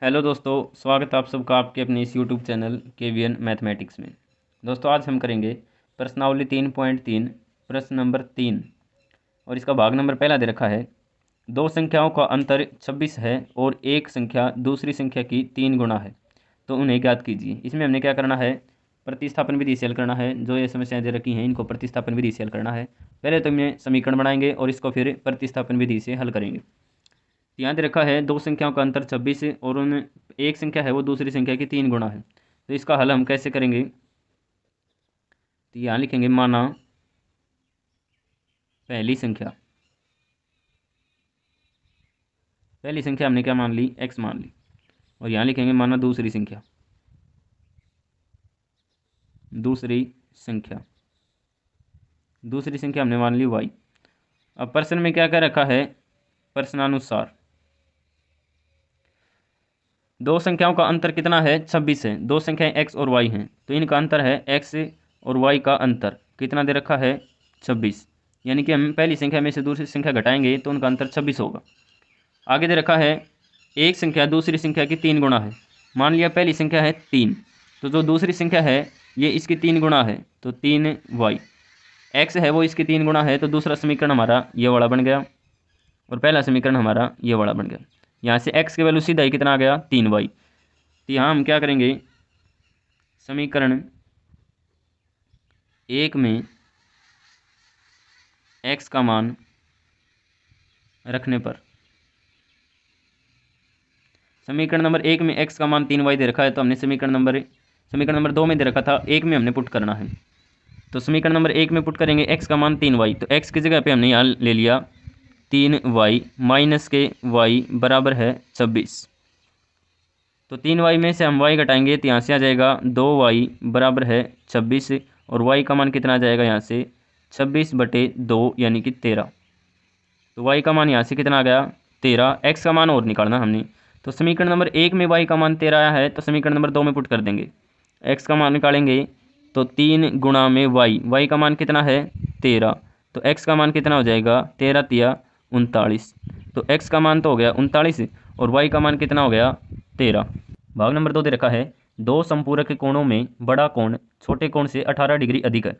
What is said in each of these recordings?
Hello दोस्तों, स्वागत है आप सबका आपके अपने इस यूट्यूब चैनल KVN मैथमेटिक्स में। दोस्तों आज हम करेंगे प्रश्नावली 3.3 प्रश्न नंबर 3 और इसका भाग नंबर पहला दे रखा है। दो संख्याओं का अंतर 26 है और एक संख्या दूसरी संख्या की 3 गुना है, तो उन्हें ज्ञात कीजिए। इसमें हमने क्या करना है, प्रतिस्थापन विधि से हल करना है। जो ये समस्याएं दे रखी हैं इनको प्रतिस्थापन विधि से हल करना है। पहले तो इन्हें समीकरण बनाएंगे और इसको फिर प्रतिस्थापन विधि से हल करेंगे। यहाँ दे रखा है दो संख्याओं का अंतर 26 है और उन एक संख्या है वो दूसरी संख्या की 3 गुना है, तो इसका हल हम कैसे करेंगे। तो यहाँ लिखेंगे माना पहली संख्या हमने क्या मान ली, x मान ली। और यहाँ लिखेंगे माना दूसरी संख्या हमने मान ली y। अब प्रश्न में क्या क्या रखा है, प्रश्नानुसार दो संख्याओं का अंतर कितना है, 26 है। दो संख्याएं x और y हैं, तो इनका अंतर है x और y का अंतर कितना दे रखा है, 26। यानी कि हम पहली संख्या में से दूसरी संख्या घटाएंगे तो उनका अंतर 26 होगा। आगे दे रखा है एक संख्या दूसरी संख्या की 3 गुना है। मान लिया पहली संख्या है 3, तो जो दूसरी संख्या है ये इसकी 3 गुना है, तो 3y। x है वो इसकी 3 गुना है, तो दूसरा समीकरण हमारा ये वाला बन गया और पहला समीकरण हमारा ये वाला बन गया। यहाँ से x की वैल्यू सीधा ही कितना आ गया, 3y। तो यहाँ हम क्या करेंगे, समीकरण 1 में x का मान रखने पर, समीकरण नंबर 1 में x का मान 3y दे रखा है, तो हमने समीकरण नंबर 2 में दे रखा था, 1 में हमने पुट करना है। तो समीकरण नंबर 1 में पुट करेंगे x का मान 3y, तो x की जगह पे हमने यहाँ ले लिया 3y माइनस के y बराबर है 26। तो 3y में से हम y घटाएंगे तो यहाँ से आ जाएगा 2y बराबर है 26 और y का मान कितना आ जाएगा यहाँ से 26/2 यानी कि 13। तो y का मान यहाँ से कितना आ गया, 13। x का मान और निकालना हमने, तो समीकरण नंबर 1 में y का मान 13 आया है, तो समीकरण नंबर 2 में पुट कर देंगे। x का मान निकालेंगे तो 3 गुणा में y का मान कितना है 13, तो x का मान कितना हो जाएगा 13 तिया 39। तो x का मान तो हो गया 39 और y का मान कितना हो गया 13। भाग नंबर 2 दे रखा है दो संपूरक कोणों में बड़ा कोण छोटे कोण से 18 डिग्री अधिक है,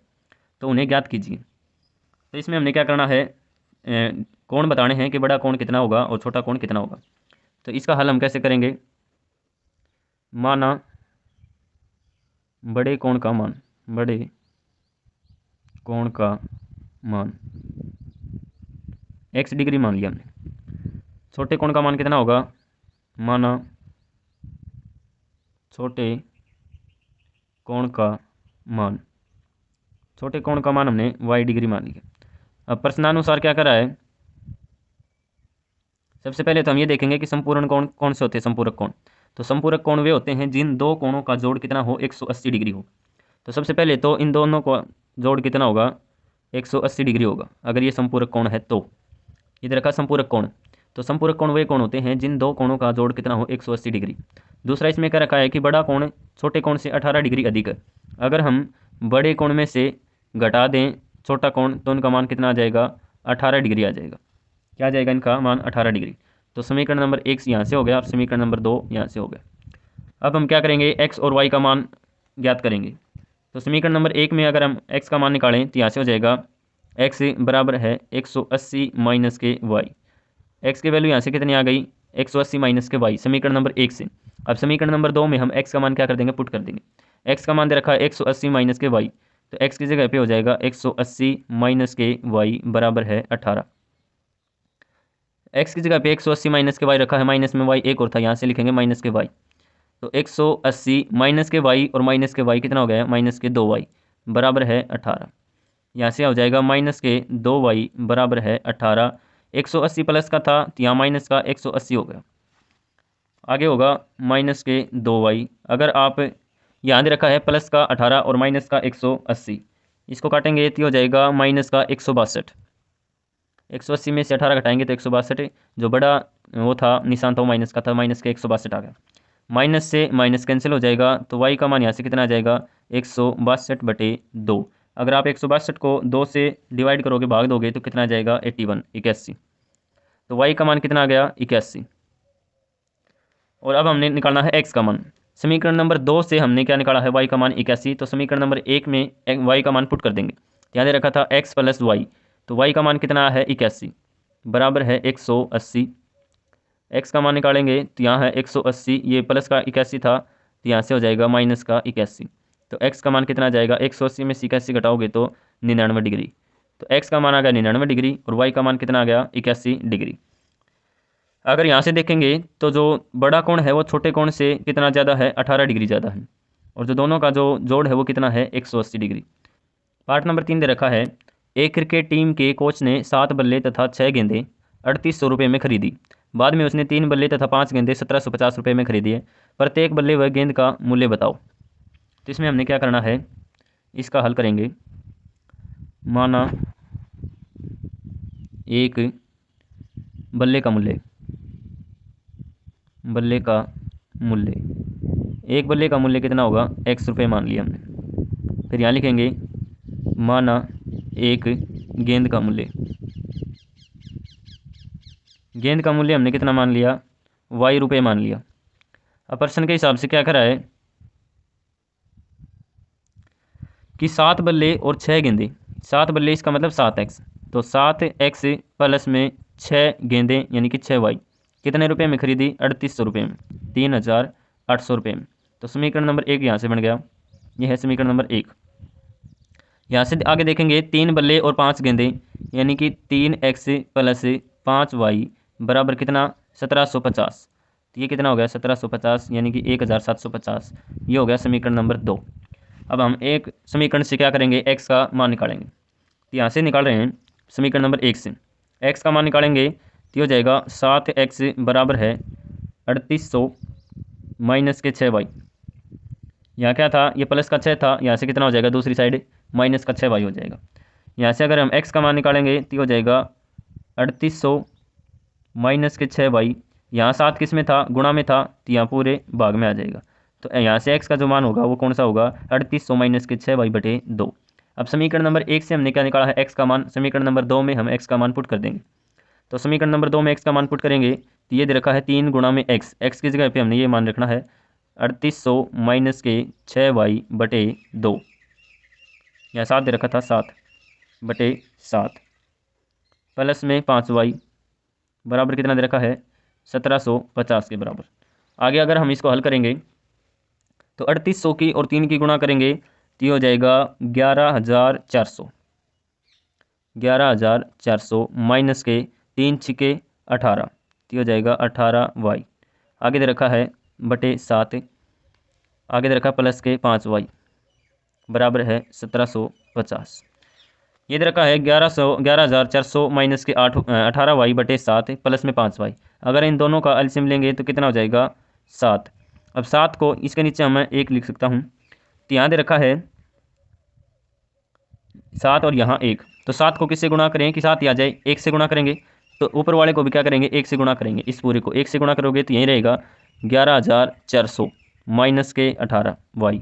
तो उन्हें ज्ञात कीजिए। तो इसमें हमने क्या करना है, कोण बताने हैं कि बड़ा कोण कितना होगा और छोटा कोण कितना होगा। तो इसका हल हम कैसे करेंगे, माना बड़े कोण का मान x डिग्री मान लिया हमने। छोटे कोण का मान कितना होगा, माना छोटे कोण का मान हमने y डिग्री मान लिया। अब प्रश्नानुसार क्या करा है, सबसे पहले तो हम ये देखेंगे कि संपूर्ण कोण कौन से होते हैं, संपूरक कोण। तो संपूरक कोण वे होते हैं जिन दो कोणों का जोड़ कितना हो, 180 डिग्री हो। तो सबसे पहले तो इन दोनों का जोड़ कितना होगा, 180 डिग्री होगा अगर ये संपूरक कोण है। तो इधर रखा संपूरक कोण, तो संपूरक कोण वे कोण होते हैं जिन दो कोणों का जोड़ कितना हो, 180 डिग्री। दूसरा इसमें क्या रखा है कि बड़ा कोण छोटे कोण से 18 डिग्री अधिक है। अगर हम बड़े कोण में से घटा दें छोटा कोण तो उनका मान कितना आ जाएगा, 18 डिग्री आ जाएगा। क्या आ जाएगा, इनका मान 18 डिग्री। तो समीकरण नंबर 1 यहाँ से हो गया और समीकरण नंबर 2 यहाँ से हो गया। अब हम क्या करेंगे, x और y का मान ज्ञात करेंगे। तो समीकरण नंबर 1 में अगर हम x का मान निकालें तो यहाँ से हो जाएगा x बराबर है 180 माइनस के y। x की वैल्यू यहाँ से कितनी आ गई, 180 माइनस के y, समीकरण नंबर 1 से। अब समीकरण नंबर 2 में हम x का मान क्या कर देंगे, पुट कर देंगे। x का मान दे रखा है 180 माइनस के y, तो x की जगह पे हो जाएगा 180 माइनस के y बराबर है 18। x की जगह पे 180 माइनस के y रखा है, माइनस में y एक और था, यहाँ से लिखेंगे माइनस के y। तो 180 माइनस के y और माइनस के y कितना हो गया, माइनस के 2y बराबर है 18। यहाँ से हो जाएगा माइनस के 2y बराबर है 18। 180 प्लस का था तो यहाँ माइनस का 180 हो गया। आगे होगा माइनस के 2y। अगर आप यहाँ दे रखा है प्लस का 18 और माइनस का 180, इसको काटेंगे तो हो जाएगा माइनस का 162। 180 में से 18 घटाएंगे तो 162, जो बड़ा वो था निशान था वो माइनस का था, माइनस के 162 आ गया। माइनस से माइनस कैंसिल हो जाएगा, तो y का मान यहाँ से कितना आ जाएगा, 162/2। अगर आप 162 को 2 से डिवाइड करोगे, भाग दोगे तो कितना आ जाएगा, 81। तो y का मान कितना आ गया, 81। और अब हमने निकालना है x का मान। समीकरण नंबर 2 से हमने क्या निकाला है, y का मान 81। तो समीकरण नंबर 1 में y का मान पुट कर देंगे। ध्यान दे रखा था x प्लस वाई, तो y का मान कितना है 81 बराबर है 180। x का मान निकालेंगे तो यहाँ है 180, ये प्लस का 81 था तो यहाँ से हो जाएगा माइनस का 81। तो x का मान कितना आ जाएगा, 180 में से 81 घटाओगे तो 99 डिग्री। तो x का मान आ गया 99 डिग्री और y का मान कितना आ गया 81 डिग्री। अगर यहाँ से देखेंगे तो जो बड़ा कोण है वो छोटे कोण से कितना ज़्यादा है, 18 डिग्री ज़्यादा है, और जो दोनों का जो जोड़ है वो कितना है 180 डिग्री। पार्ट नंबर 3 दे रखा है, एक क्रिकेट टीम के कोच ने 7 बल्ले तथा 6 गेंदें 3800 रुपये में खरीदी। बाद में उसने 3 बल्ले तथा 5 गेंदें 1750 रुपये में खरीदी है। प्रत्येक बल्ले व गेंद का मूल्य बताओ। तो इसमें हमने क्या करना है, इसका हल करेंगे। माना एक बल्ले का मूल्य, एक बल्ले का मूल्य कितना होगा, x रुपये मान लिया हमने। फिर यहाँ लिखेंगे माना एक गेंद का मूल्य, गेंद का मूल्य हमने कितना मान लिया, y रुपये मान लिया। अब प्रश्न के हिसाब से क्या करा है कि 7 बल्ले और 6 गेंदें, 7 बल्ले इसका मतलब 7x, तो 7x प्लस में 6 गेंदें यानी कि 6y कितने रुपए में खरीदी, 3800 रुपये में, 3800 रुपये में। तो समीकरण नंबर 1 यहाँ से बन गया, यह है समीकरण नंबर 1। यहाँ से आगे देखेंगे 3 बल्ले और 5 गेंदें यानी कि 3x प्लस 5y बराबर कितना 1750। तो ये कितना हो गया 1750 यानी कि 1750। ये हो गया समीकरण नंबर 2। अब हम एक समीकरण से क्या करेंगे, x का मान निकालेंगे। तो यहाँ से निकाल रहे हैं समीकरण नंबर 1 से x का मान निकालेंगे तो हो जाएगा 7x बराबर है 3800 माइनस के 6y। यहाँ क्या था, ये प्लस का 6 था, यहाँ से कितना हो जाएगा दूसरी साइड माइनस का 6y हो जाएगा। यहाँ से अगर हम x का मान निकालेंगे तो हो जाएगा 3800 माइनस के 6y। यहाँ 7 किस में था, गुणा में था, तो यहाँ पूरे भाग में आ जाएगा। तो यहाँ से x का जो मान होगा वो कौन सा होगा, 3800 माइनस के 6y बटे 2। अब समीकरण नंबर 1 से हमने क्या निकाला है, x का मान। समीकरण नंबर 2 में हम x का मान पुट कर देंगे। तो समीकरण नंबर 2 में x का मान पुट करेंगे तो ये दे रखा है 3 गुणा में x की जगह पे हमने ये मान रखना है 3800 माइनस के 6y बटे 2। यहाँ 7 दे रखा था, 7 बटे 7 प्लस में 5y बराबर कितना दे रखा है 1750 के बराबर। आगे अगर हम इसको हल करेंगे तो 3800 की और 3 की गुणा करेंगे तो ये हो जाएगा 11400 माइनस के 3 छिके 18 तो हो जाएगा 18y। आगे दे रखा है बटे 7, आगे दे रखा प्लस के 5y बराबर है 1750। ये दे रखा है 11400 माइनस के 18y बटे 7 प्लस में 5y। अगर इन दोनों का एलसीएम लेंगे तो कितना हो जाएगा 7। अब 7 को इसके नीचे मैं 1 लिख सकता हूँ। तो यहाँ दे रखा है 7 और यहाँ 1, तो 7 को किससे गुणा करें कि 7 ही आ जाए, 1 से गुणा करेंगे। तो ऊपर वाले को भी क्या करेंगे, 1 से गुणा करेंगे। इस पूरे को 1 से गुणा करोगे तो यही रहेगा 11400 माइनस के 18y,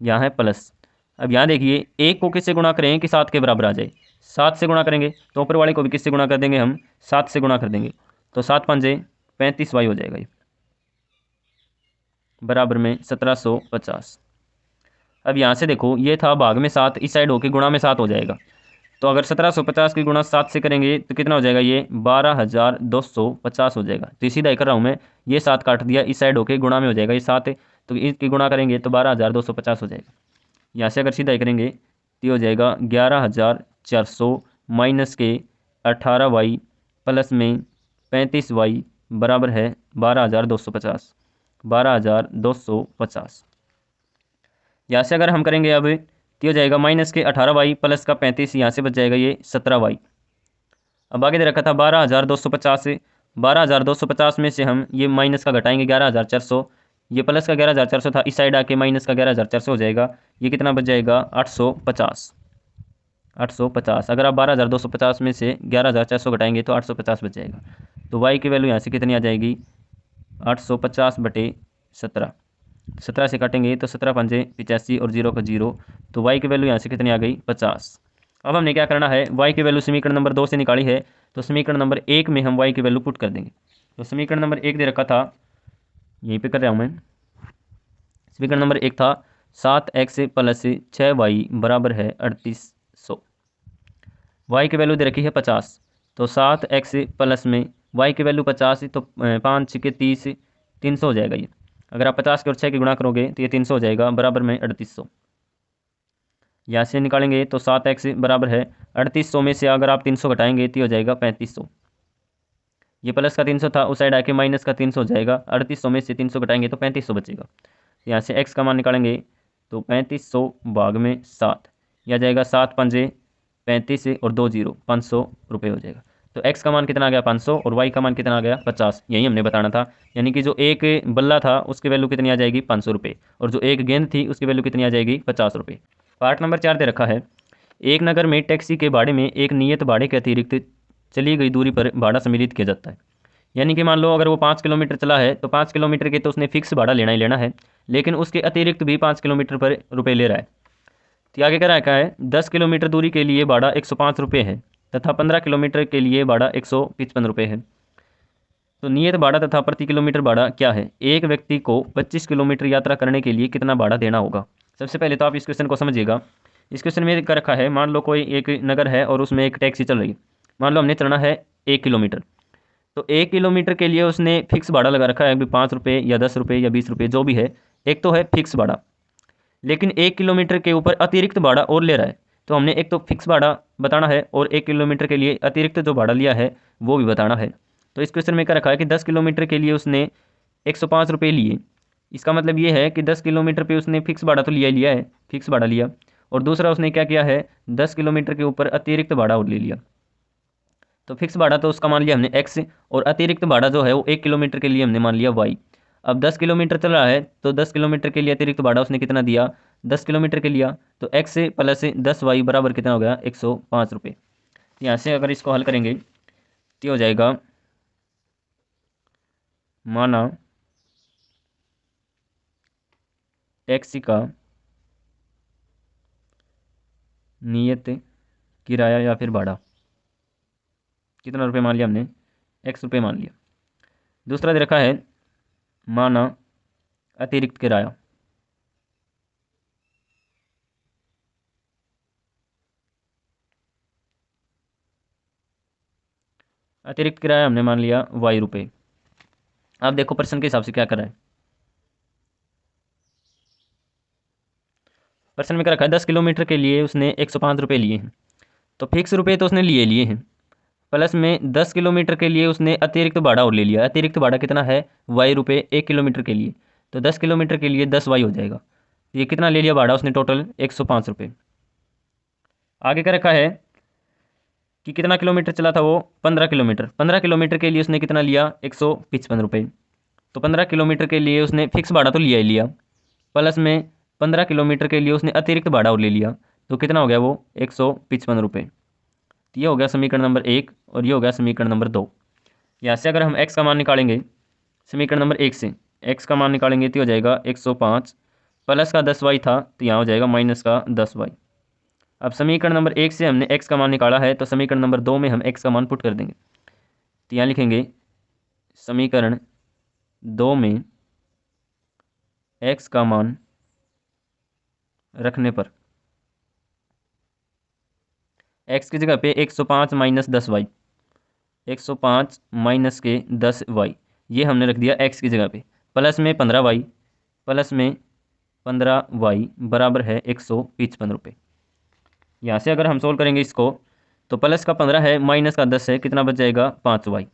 यहाँ है प्लस। अब यहाँ देखिए 1 को किससे गुणा करें कि 7 के बराबर आ जाए, 7 से गुणा करेंगे। तो ऊपर वाले को भी किससे गुणा कर देंगे, हम 7 से गुणा कर देंगे। तो 7 पंजे 35y हो जाएगा, ये बराबर में 1750। अब यहाँ से देखो ये था भाग में 7, इस साइड होके गुणा में 7 हो जाएगा। तो अगर 1750 की गुणा 7 से करेंगे तो कितना हो जाएगा, ये 12250 हो जाएगा। तो सीधा कर रहा हूँ मैं, ये 7 काट दिया, इस साइड होके गुणा में हो जाएगा ये 7, तो इसकी गुणा करेंगे तो 12250 हो जाएगा। यहाँ से अगर सीधा करेंगे तो हो जाएगा 11400 माइनस के 18y प्लस में 35y बराबर है 12250। 12250 यहाँ से अगर हम करेंगे अब तो हो जाएगा माइनस के 18y प्लस का 35, यहाँ से बच जाएगा ये 17y। अब आगे दे रखा था 12250 से, 12250 में से हम ये माइनस का घटाएंगे 11400, ये प्लस का 11400 था, इस साइड आके माइनस का 11400 हो जाएगा। ये कितना बच जाएगा 850। अगर आप 12250 में से 11400 घटाएंगे तो 850 बच जाएगा। तो y की वैल्यू यहाँ से कितनी आ जाएगी 850 बटे 17। 17 से काटेंगे तो 17 पंजे 85 और 0 का 0, तो y की वैल्यू यहाँ से कितनी आ गई 50। अब हमने क्या करना है, y की वैल्यू समीकरण नंबर 2 से निकाली है, तो समीकरण नंबर 1 में हम y की वैल्यू पुट कर देंगे। तो समीकरण नंबर 1 दे रखा था यहीं पे कर रहा हूँ मैं। समीकरण नंबर 1 था 7x प्लस 6y बराबर है 3800। y की वैल्यू दे रखी है 50, तो 7x प्लस में y की वैल्यू 50, तो 5 के 30, 300 हो जाएगा ये। अगर आप 50 के और 6 की गुणा करोगे तो ये 300 हो जाएगा, बराबर में 3800। यहाँ से निकालेंगे तो 7x बराबर है 3800 में से अगर आप 300 घटाएंगे तो ये हो जाएगा 3500। ये प्लस का 300 था, उस साइड आके माइनस का 300 हो जाएगा। 3800 में से 300 घटाएंगे तो 3500 बचेगा। यहाँ से x का मान निकालेंगे तो 3500 भाग में 7, यह जाएगा 7 पंजे 35 और 2 जीरो 500 रुपये हो जाएगा। तो x का मान कितना आ गया 500 और y का मान कितना आ गया 50। यही हमने बताना था, यानी कि जो एक बल्ला था उसकी वैल्यू कितनी आ जाएगी 500 रुपये, और जो एक गेंद थी उसकी वैल्यू कितनी आ जाएगी 50 रुपये। पार्ट नंबर 4 दे रखा है, एक नगर में टैक्सी के भाड़े में एक नियत भाड़े के अतिरिक्त चली गई दूरी पर भाड़ा सम्मिलित किया जाता है। यानी कि मान लो अगर वो 5 किलोमीटर चला है तो 5 किलोमीटर के तो उसने फिक्स भाड़ा लेना ही लेना है, लेकिन उसके अतिरिक्त भी 5 किलोमीटर पर रुपये ले रहा है। तो आगे क्या रखा है, 10 किलोमीटर दूरी के लिए भाड़ा 105 रुपये है तथा 15 किलोमीटर के लिए भाड़ा 155 रुपये है। तो नियत भाड़ा तथा प्रति किलोमीटर भाड़ा क्या है। एक व्यक्ति को 25 किलोमीटर यात्रा करने के लिए कितना भाड़ा देना होगा। सबसे पहले तो आप इस क्वेश्चन को समझिएगा। इस क्वेश्चन में कर रखा है, मान लो कोई एक नगर है और उसमें एक टैक्सी चल रही है। मान लो हमने चलना है 1 किलोमीटर, तो 1 किलोमीटर के लिए उसने फिक्स भाड़ा लगा रखा है, अभी 5 रुपये या 10 रुपये या 20 रुपये जो भी है। एक तो है फिक्स भाड़ा, लेकिन 1 किलोमीटर के ऊपर अतिरिक्त भाड़ा और ले रहा है। तो हमने एक तो फिक्स भाड़ा बताना है और 1 किलोमीटर के लिए अतिरिक्त जो भाड़ा लिया है वो भी बताना है। तो इस क्वेश्चन में क्या रखा है कि 10 किलोमीटर के लिए उसने 105 रुपये लिए। इसका मतलब ये है कि 10 किलोमीटर पे उसने फिक्स भाड़ा तो लिया है, फिक्स भाड़ा लिया, और दूसरा उसने क्या किया है 10 किलोमीटर के ऊपर अतिरिक्त भाड़ा और ले लिया। तो फिक्स भाड़ा तो उसका मान लिया हमने x, और अतिरिक्त भाड़ा जो है वो 1 किलोमीटर के लिए हमने मान लिया y। अब 10 किलोमीटर चल रहा है तो 10 किलोमीटर के लिए अतिरिक्त भाड़ा उसने कितना दिया, 10 किलोमीटर के लिया, तो x प्लस 10y बराबर कितना हो गया 105 रुपये। यहाँ से अगर इसको हल करेंगे तो हो जाएगा, माना टैक्सी का नियत किराया या फिर भाड़ा कितना रुपये मान लिया हमने, x रुपये मान लिया। दूसरा दे रखा है, माना अतिरिक्त किराया, अतिरिक्त किराया हमने मान लिया y रुपये। आप देखो प्रश्न के हिसाब से क्या कर रहा है। प्रश्न में क्या रखा है, 10 किलोमीटर के लिए उसने 105 रुपये लिए हैं, तो फिक्स रुपये तो उसने लिए हैं, प्लस में 10 किलोमीटर के लिए उसने अतिरिक्त भाड़ा और ले लिया। अतिरिक्त भाड़ा कितना है y रुपये 1 किलोमीटर के लिए, तो 10 किलोमीटर के लिए 10y हो जाएगा। ये कितना ले लिया भाड़ा उसने टोटल 105 रुपये। आगे क्या रखा है कि कितना किलोमीटर चला था वो 15 किलोमीटर, 15 किलोमीटर के लिए उसने कितना लिया 155 रुपये। तो 15 किलोमीटर के लिए उसने फिक्स भाड़ा तो लिया ही लिया, प्लस में 15 किलोमीटर के लिए उसने अतिरिक्त भाड़ा और ले लिया, तो कितना हो गया वो 155 रुपये। तो ये हो गया समीकरण नंबर 1 और ये हो गया समीकरण नंबर 2। यहाँ से अगर हम x का मान निकालेंगे, समीकरण नंबर 1 से x का मान निकालेंगे तो हो जाएगा 105, प्लस का 10y था तो यहाँ हो जाएगा माइनस का 10y। अब समीकरण नंबर 1 से हमने x का मान निकाला है, तो समीकरण नंबर 2 में हम x का मान पुट कर देंगे। तो यहाँ लिखेंगे समीकरण 2 में x का मान रखने पर x की जगह पे 105 माइनस 10y, 105 माइनस के 10y, ये हमने रख दिया x की जगह पे, प्लस में 15y, प्लस में 15y बराबर है 155 रुपये। यहाँ से अगर हम सोल्व करेंगे इसको, तो प्लस का 15 है माइनस का 10 है, कितना बच जाएगा 5y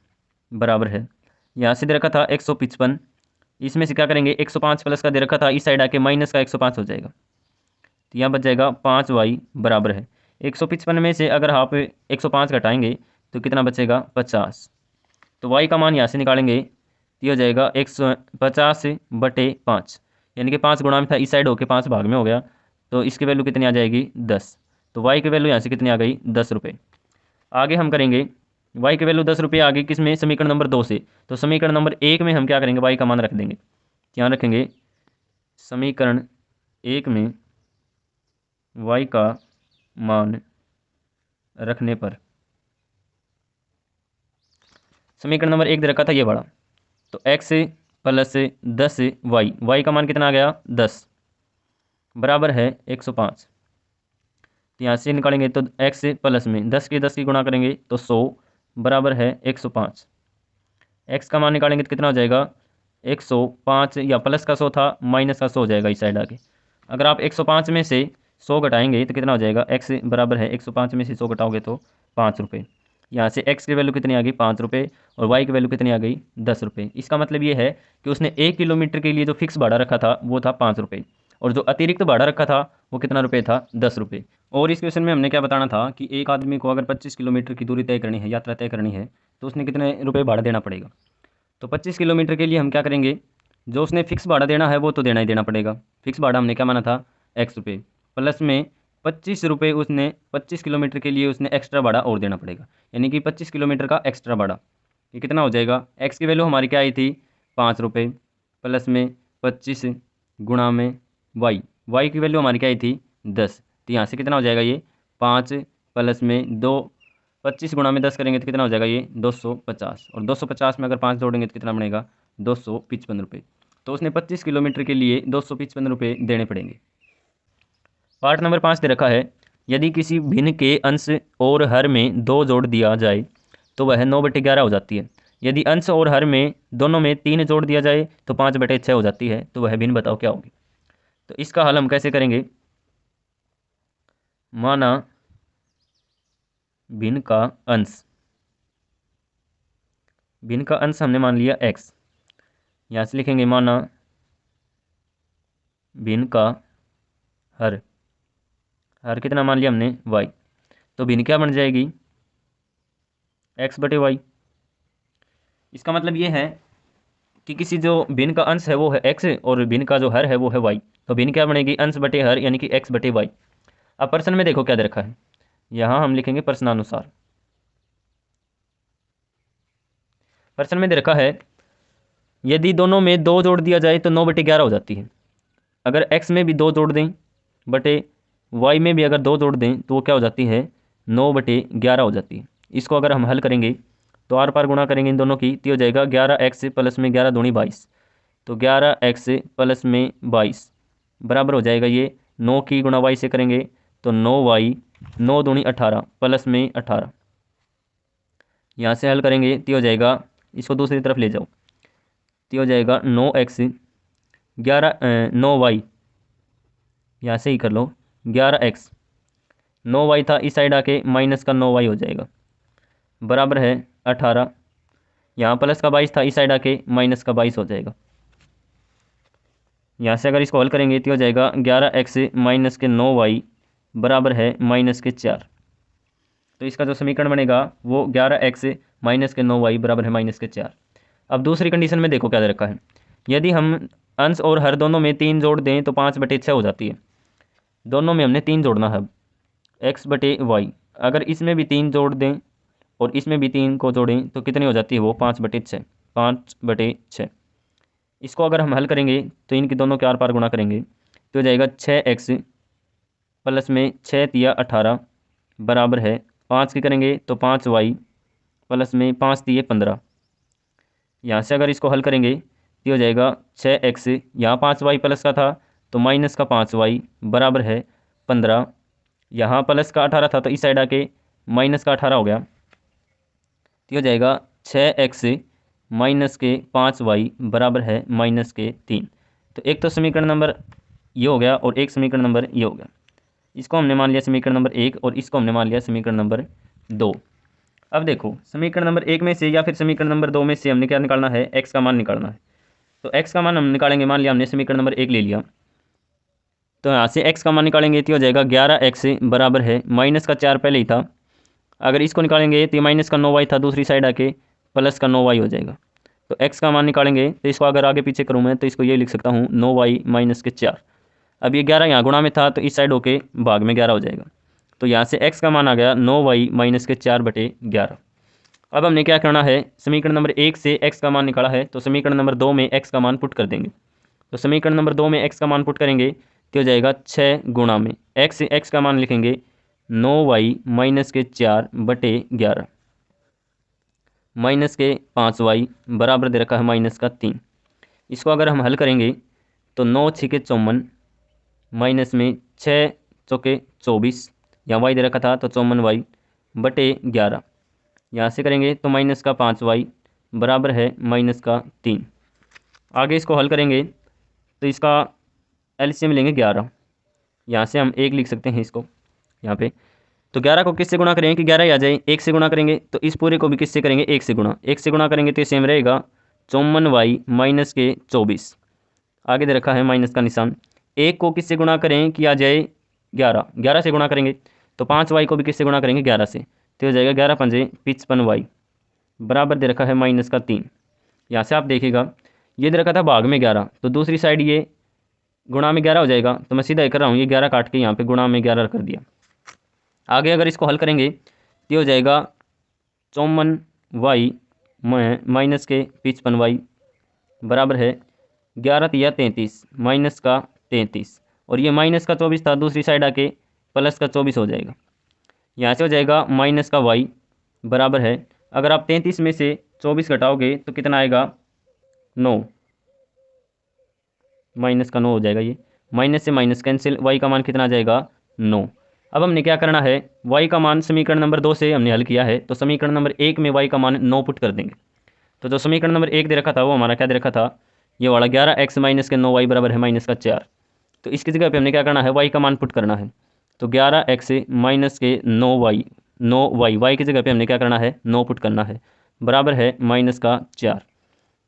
बराबर है, यहाँ से दे रखा था 155, इसमें से क्या करेंगे 105 प्लस का दे रखा था, इस साइड आके माइनस का 105 हो जाएगा, तो यहाँ बच जाएगा 5y बराबर है 155 में से अगर आप 105 घटाएंगे तो कितना बचेगा 50। तो y का मान यहाँ से निकालेंगे तो हो जाएगा 150/5, यानी कि 5 गुणा में था, इस साइड होके 5 भाग में हो गया, तो इसकी वैल्यू कितनी आ जाएगी 10। तो y की वैल्यू यहाँ से कितनी आ गई 10 रुपये। आगे हम करेंगे y की वैल्यू 10 रुपये आगे किस में, समीकरण नंबर 2 से। तो समीकरण नंबर 1 में हम क्या करेंगे y का मान रख देंगे, क्या रखेंगे समीकरण 1 में y का मान रखने पर, समीकरण नंबर 1 दे रखा था ये बड़ा, तो x प्लस 10y, y का मान कितना आ गया 10 बराबर है 105। तो यहाँ से निकालेंगे तो x प्लस में 10 की गुणा करेंगे तो 100 बराबर है 105। x का मान निकालेंगे तो कितना हो जाएगा 105, या प्लस का 100 था माइनस का 100 हो जाएगा इस साइड आके। अगर आप 105 में से 100 घटाएंगे तो कितना हो जाएगा x बराबर है 105 में से 100 घटाओगे तो 5 रुपये। यहाँ से x की वैल्यू कितनी आ गई 5 रुपये और y की वैल्यू कितनी आ गई 10 रुपये। इसका मतलब ये है कि उसने 1 किलोमीटर के लिए जो फिक्स भाड़ा रखा था वो था 5 रुपये और जो अतिरिक्त भाड़ा रखा था वो कितना रुपये था 10 रुपये। और इस क्वेश्चन में हमने क्या बताना था कि एक आदमी को अगर 25 किलोमीटर की दूरी तय करनी है, यात्रा तय करनी है, तो उसने कितने रुपये भाड़ा देना पड़ेगा। तो 25 किलोमीटर के लिए हम क्या करेंगे, जो उसने फिक्स भाड़ा देना है वो तो देना ही देना पड़ेगा। फिक्स भाड़ा हमने क्या माना था x रुपये, प्लस में 25 रुपये उसने 25 किलोमीटर के लिए उसने एक्स्ट्रा भाड़ा और देना पड़ेगा, यानी कि 25 किलोमीटर का एक्स्ट्रा भाड़ा। ये कितना हो जाएगा, x की वैल्यू हमारी क्या आई थी 5 रुपये, प्लस में 25 गुणा में y की वैल्यू हमारी क्या आई थी 10। तो यहाँ से कितना हो जाएगा ये 5 प्लस में 2, 25 गुणा में 10 करेंगे तो कितना हो जाएगा ये 250, और 250 में अगर 5 जोड़ेंगे तो कितना बनेगा 255 रुपये। तो उसने 25 किलोमीटर के लिए 255 रुपये देने पड़ेंगे। पार्ट नंबर 5 दे रखा है, यदि किसी भिन्न के अंश और हर में 2 जोड़ दिया जाए तो वह 9/11 हो जाती है। यदि अंश और हर में दोनों में 3 जोड़ दिया जाए तो 5/6 हो जाती है। तो वह भिन्न बताओ क्या होगी। तो इसका हल हम कैसे करेंगे, माना भिन्न का अंश, भिन्न का अंश हमने मान लिया x, यहाँ से लिखेंगे माना भिन्न का हर, हर कितना मान लिया हमने y, तो भिन्न क्या बन जाएगी x/y। इसका मतलब ये है कि किसी जो भिन्न का अंश है वो है x और भिन्न का जो हर है वो है y, तो भिन्न क्या बनेगी अंश बटे हर यानी कि x/y। अब प्रश्न में देखो क्या दे रखा है, यहाँ हम लिखेंगे प्रश्नानुसार। प्रश्न में दे रखा है यदि दोनों में 2 जोड़ दिया जाए तो 9/11 हो जाती है। अगर x में भी 2 जोड़ दें बटे y में भी अगर 2 जोड़ दें तो वो क्या हो जाती है 9/11 हो जाती है। इसको अगर हम हल करेंगे तो आर पार गुणा करेंगे इन दोनों की, तो हो जाएगा 11x प्लस में 11 दूनी 22, तो 11x प्लस में 22 बराबर हो जाएगा ये 9 की गुणा y से करेंगे तो 9y, 9 दूनी 18 प्लस में 18, यहाँ से हल करेंगे तो हो जाएगा, इसको दूसरी तरफ ले जाओ तो हो जाएगा 9x 9y, यहाँ से ही कर लो 11x, 9y था इस साइड आके माइनस का 9y हो जाएगा बराबर है 18, यहाँ प्लस का 22 था इस साइड आके माइनस का 22 हो जाएगा। यहाँ से अगर इसको हल करेंगे तो हो जाएगा 11x माइनस के 9y बराबर है माइनस के 4। तो इसका जो समीकरण बनेगा वो 11x माइनस के 9y बराबर है माइनस के 4। अब दूसरी कंडीशन में देखो क्या दे रखा है, यदि हम अंश और हर दोनों में 3 जोड़ दें तो 5/6 हो जाती है। दोनों में हमने 3 जोड़ना है, x/y। अगर इसमें भी 3 जोड़ दें और इसमें भी 3 को जोड़ें तो कितनी हो जाती है वो 5/6, 5/6। इसको अगर हम हल करेंगे तो इनकी दोनों के आर पार गुणा करेंगे तो हो जाएगा 6x प्लस में 6 तिया 18 बराबर है 5 की करेंगे तो 5y प्लस में 5 तिये 15। यहाँ से अगर इसको हल करेंगे तो हो जाएगा 6x, यहाँ 5y प्लस का था तो माइनस का 5y बराबर है 15, यहाँ प्लस का 18 था तो इस साइड आके माइनस का 18 हो गया, तो हो जाएगा 6x माइनस के 5y बराबर है माइनस के 3। तो एक तो समीकरण नंबर ये हो गया और एक समीकरण नंबर ये हो गया। इसको हमने मान लिया समीकरण नंबर 1 और इसको हमने मान लिया समीकरण नंबर 2। अब देखो समीकरण नंबर 1 में से या फिर समीकरण नंबर 2 में से हमने क्या निकालना है, x का मान निकालना है। तो x का मान हम निकालेंगे, मान लिया हमने समीकरण नंबर 1 ले लिया, तो यहाँ से x का मान निकालेंगे तो हो जाएगा 11x बराबर है माइनस का 4 पहले ही था, अगर इसको निकालेंगे तो माइनस का 9y था दूसरी साइड आके प्लस का 9y हो जाएगा। तो x का मान निकालेंगे तो इसको अगर आगे पीछे करूँ मैं तो इसको ये लिख सकता हूँ 9y माइनस के 4। अब ये 11 यहाँ गुणा में था तो इस साइड होके भाग में 11 हो जाएगा, तो यहाँ से x का मान आ गया 9y माइनस के 4/11। अब हमने क्या करना है, समीकरण नंबर 1 से x का मान निकाला है तो समीकरण नंबर 2 में x का मान पुट कर देंगे। तो समीकरण नंबर 2 में x का मान पुट करेंगे तो हो जाएगा 6 गुणा में x का मान लिखेंगे 9y माइनस के 4/11 माइनस के 5y बराबर दे रखा है माइनस का 3। इसको अगर हम हल करेंगे तो 9 छिके 54 माइनस में 6 चौके 24, यहाँ वाई दे रखा था तो 54y बटे 11, यहाँ से करेंगे तो माइनस का 5y बराबर है माइनस का 3। आगे इसको हल करेंगे तो इसका एलसीएम लेंगे 11, यहाँ से हम 1 लिख सकते हैं इसको यहाँ पे। तो 11 को किससे गुणा करेंगे कि 11 ही आ जाए, 1 से गुणा करेंगे तो इस पूरे को भी किससे करेंगे, 1 से गुणा। 1 से गुणा करेंगे तो सेम रहेगा 54y माइनस के 24, आगे दे रखा है माइनस का निशान। 1 को किससे गुणा करें कि आ जाए 11, 11 से गुणा करेंगे तो 5y को भी किससे गुणा करेंगे 11 से, तो हो जाएगा 11 पंजे 55y बराबर दे रखा है माइनस का 3। यहाँ से आप देखिएगा ये दे रखा था भाग में 11, तो दूसरी साइड ये गुणा में 11 हो जाएगा, तो मैं सीधा कर रहा हूँ ये 11 काट के यहाँ पे गुणा में 11 कर दिया। आगे अगर इसको हल करेंगे तो ये हो जाएगा 54y माइनस के 55y बराबर है 11 तिया 33 माइनस का 33, और ये माइनस का 24 था, दूसरी साइड आके प्लस का 24 हो जाएगा। यहाँ से हो जाएगा माइनस का y बराबर है, अगर आप 33 में से 24 घटाओगे तो कितना आएगा 9, माइनस का 9 हो जाएगा। ये माइनस से माइनस कैंसिल, y का मान कितना आ जाएगा 9। अब हमने क्या करना है, y का मान समीकरण नंबर 2 से हमने हल किया है, तो समीकरण नंबर 1 में y का मान 9 पुट कर देंगे। तो जो समीकरण नंबर 1 दे रखा था वो हमारा क्या दे रखा था, ये वाला 11x माइनस के 9y बराबर है माइनस का 4। तो इसकी जगह पे हमने क्या करना है, y का मान पुट करना है। तो 11x माइनस के 9y, 9y, y की जगह पे हमने क्या करना है 9 पुट करना है बराबर है माइनस का 4।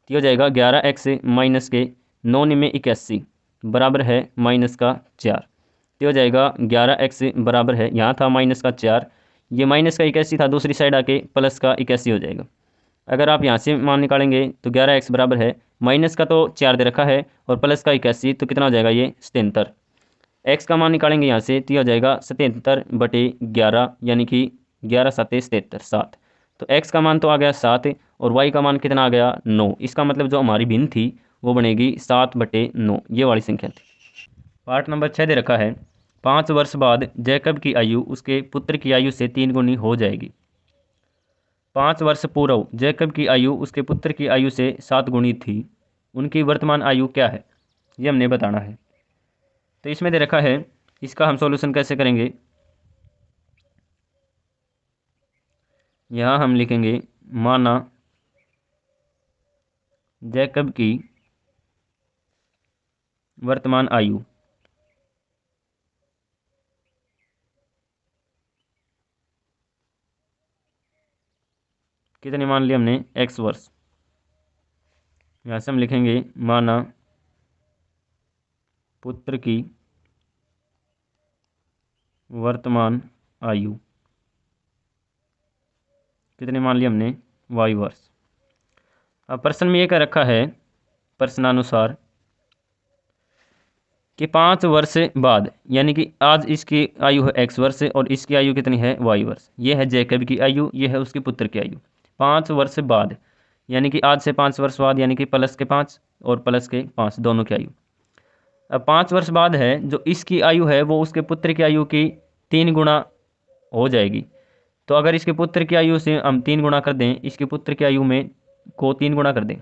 तो हो जाएगा 11x माइनस के 9 में 81 बराबर है माइनस का 4। तो हो जाएगा 11x बराबर है, यहाँ था माइनस का 4, ये माइनस का 81 था, दूसरी साइड आके प्लस का 81 हो जाएगा। अगर आप यहाँ से मान निकालेंगे तो 11x बराबर है, माइनस का तो 4 दे रखा है और प्लस का 81, तो कितना हो जाएगा ये 77। x का मान निकालेंगे यहाँ से तो हो जाएगा 77 बटे 11, यानी कि 11 7 77 7। तो x का मान तो आ गया 7 और y का मान कितना आ गया 9। इसका मतलब जो हमारी भिन्न थी वो बनेगी 7 बटे 9, ये वाली संख्या थी। पार्ट नंबर 6 दे रखा है, 5 वर्ष बाद जैकब की आयु उसके पुत्र की आयु से 3 गुनी हो जाएगी। 5 वर्ष पूर्व जैकब की आयु उसके पुत्र की आयु से 7 गुनी थी, उनकी वर्तमान आयु क्या है, ये हमने बताना है। तो इसमें दे रखा है, इसका हम सॉल्यूशन कैसे करेंगे, यहाँ हम लिखेंगे माना जैकब की वर्तमान आयु कितने मान लिया हमने x वर्ष, यहाँ से हम लिखेंगे माना पुत्र की वर्तमान आयु कितने मान लिया हमने y वर्ष। अब प्रश्न में ये कह रखा है प्रश्नानुसार कि 5 वर्ष बाद, यानी कि आज इसकी आयु है x वर्ष और इसकी आयु कितनी है y वर्ष। ये है जैकब की आयु, ये है उसके पुत्र की आयु। 5 वर्ष बाद यानी कि आज से 5 वर्ष बाद, यानी कि प्लस के 5 और प्लस के 5 दोनों की आयु। अब 5 वर्ष बाद है, जो इसकी आयु है वो उसके पुत्र की आयु की 3 गुना हो जाएगी। तो अगर इसके पुत्र की आयु से हम 3 गुना कर दें, इसके पुत्र की आयु में को 3 गुना कर दें,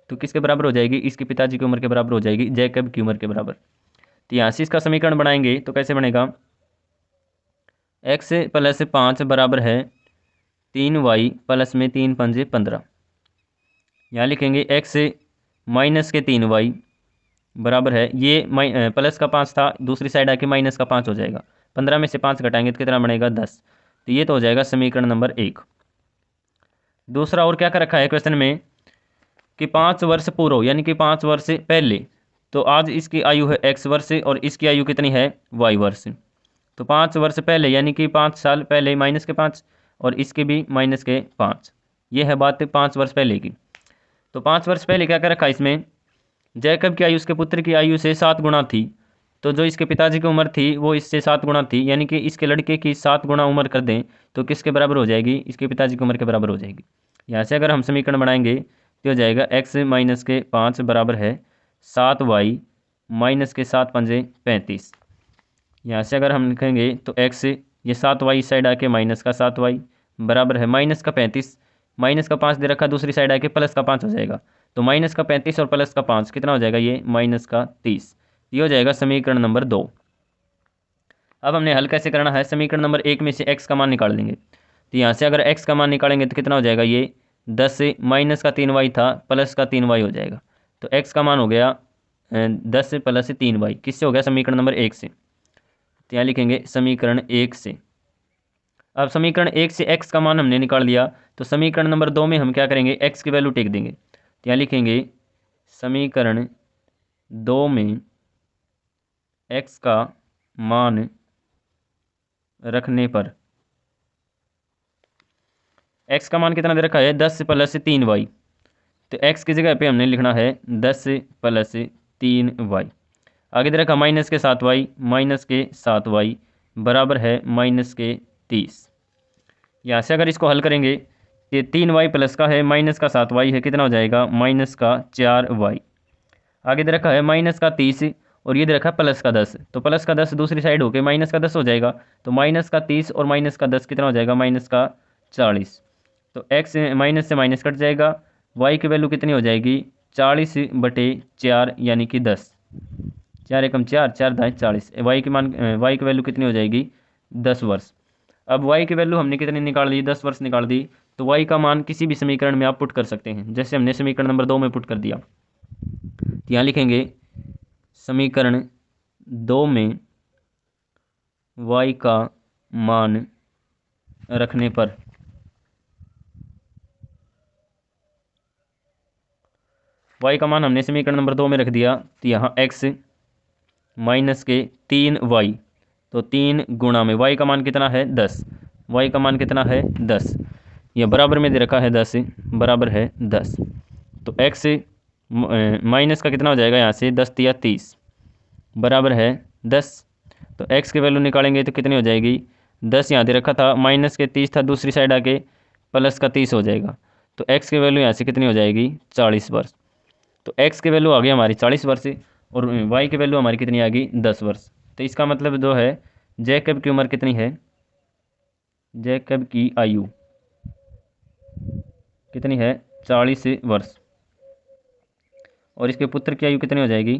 तो किसके बराबर हो जाएगी, इसके पिताजी की उम्र के बराबर हो जाएगी, जैकब की उम्र के बराबर। तो यहाँ से इसका समीकरण बनाएंगे तो कैसे बनेगा, x प्लस 5 बराबर है 3y प्लस में 3 पंजे 15। यहाँ लिखेंगे x माइनस के 3y बराबर है, ये प्लस का 5 था, दूसरी साइड आके माइनस का 5 हो जाएगा, 15 में से 5 घटाएंगे तो कितना बनेगा 10। तो ये तो हो जाएगा समीकरण नंबर 1। दूसरा और क्या कर रखा है क्वेश्चन में कि 5 वर्ष पूर्व, यानी कि 5 वर्ष पहले, तो आज इसकी आयु है x वर्ष और इसकी आयु कितनी है y वर्ष। तो 5 वर्ष पहले यानी कि 5 साल पहले माइनस के 5 और इसके भी माइनस के 5, ये है बात 5 वर्ष पहले की। तो 5 वर्ष पहले क्या कर रखा है इसमें, जैकब की आयु उसके पुत्र की आयु से 7 गुना थी, तो जो इसके पिताजी की उम्र थी वो इससे 7 गुना थी, यानी कि इसके लड़के की 7 गुना उम्र कर दें तो किसके बराबर हो जाएगी, इसके पिताजी की उम्र के बराबर हो जाएगी। यहाँ से अगर हम समीकरण बनाएंगे तो हो जाएगा x माइनस के 5 बराबर है 7y माइनस के 7 पंजे 35। यहाँ से अगर हम लिखेंगे तो x, ये 7y इस साइड आके माइनस का 7y बराबर है माइनस का 35, माइनस का 5 दे रखा, दूसरी साइड आके प्लस का 5 हो जाएगा, तो माइनस का 35 और प्लस का 5 कितना हो जाएगा, ये माइनस का 30। ये हो जाएगा समीकरण नंबर 2। अब हमने हल कैसे करना है, समीकरण नंबर 1 में से x का मान निकाल लेंगे। तो यहाँ से अगर x का मान निकालेंगे तो कितना हो जाएगा, ये 10 से माइनस का 3y था प्लस का 3y हो जाएगा। तो x का मान हो गया 10 से प्लस से 3y, किससे हो गया, समीकरण नंबर 1 से। तो यहाँ लिखेंगे समीकरण 1 से। अब समीकरण 1 से x का मान हमने निकाल लिया, तो समीकरण नंबर 2 में हम क्या करेंगे, x की वैल्यू टेक देंगे। तो यहाँ लिखेंगे समीकरण 2 में x का मान रखने पर, x का मान कितना दे रखा है, 10 प्लस 3y। तो x की जगह पे हमने लिखना है 10 प्लस 3y। आगे दे रखा माइनस के 7y, माइनस के 7y बराबर है माइनस के 30। यहाँ से अगर इसको हल करेंगे, ये 3y प्लस का है, माइनस का 7y है, कितना हो जाएगा, माइनस का 4y। आगे दे रखा है माइनस का 30 और ये दे रखा है प्लस का 10। तो प्लस का 10 दूसरी साइड होके माइनस का 10 हो जाएगा। तो माइनस का 30 और माइनस का 10 कितना हो जाएगा, माइनस का 40। तो x माइनस से माइनस कट जाएगा, y की वैल्यू कितनी हो जाएगी, 40/4 यानी कि 10। 4 एकम 4, 4 दाएँ 40। y की वैल्यू कितनी हो जाएगी, 10 वर्ष। अब y की वैल्यू हमने कितनी निकाल दी, 10 वर्ष निकाल दी। तो y का मान किसी भी समीकरण में आप पुट कर सकते हैं, जैसे हमने समीकरण नंबर 2 में पुट कर दिया। तो यहाँ लिखेंगे समीकरण 2 में y का मान रखने पर y का मान हमने समीकरण नंबर 2 में रख दिया। तो यहाँ x माइनस के 3y, तो 3 गुणा में y का मान कितना है, 10। y का मान कितना है, 10। यह बराबर में दे रखा है 10, बराबर है 10। तो x माइनस का कितना हो जाएगा, यहाँ से 10 तिया 30 बराबर है 10। तो x की वैल्यू निकालेंगे तो कितनी हो जाएगी, 10 यहाँ दे रखा था, माइनस के 30 था, दूसरी साइड आके प्लस का 30 हो जाएगा। तो x की वैल्यू यहाँ से कितनी हो जाएगी, 40 वर्ष। तो x की वैल्यू आ गई हमारी 40 वर्ष और y की वैल्यू हमारी कितनी आ गई, 10 वर्ष। तो इसका मतलब जो है जैकब की उम्र कितनी है, जैकब की आयु कितनी है, 40 वर्ष। और इसके पुत्र की आयु कितनी हो जाएगी,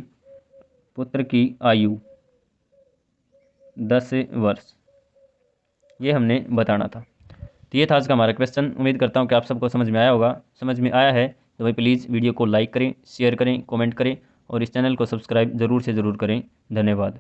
पुत्र की आयु 10 वर्ष। ये हमने बताना था। तो ये था आज का हमारा क्वेश्चन। उम्मीद करता हूँ कि आप सबको समझ में आया होगा। समझ में आया है तो भाई प्लीज़ वीडियो को लाइक करें, शेयर करें, कमेंट करें और इस चैनल को सब्सक्राइब ज़रूर से ज़रूर करें। धन्यवाद।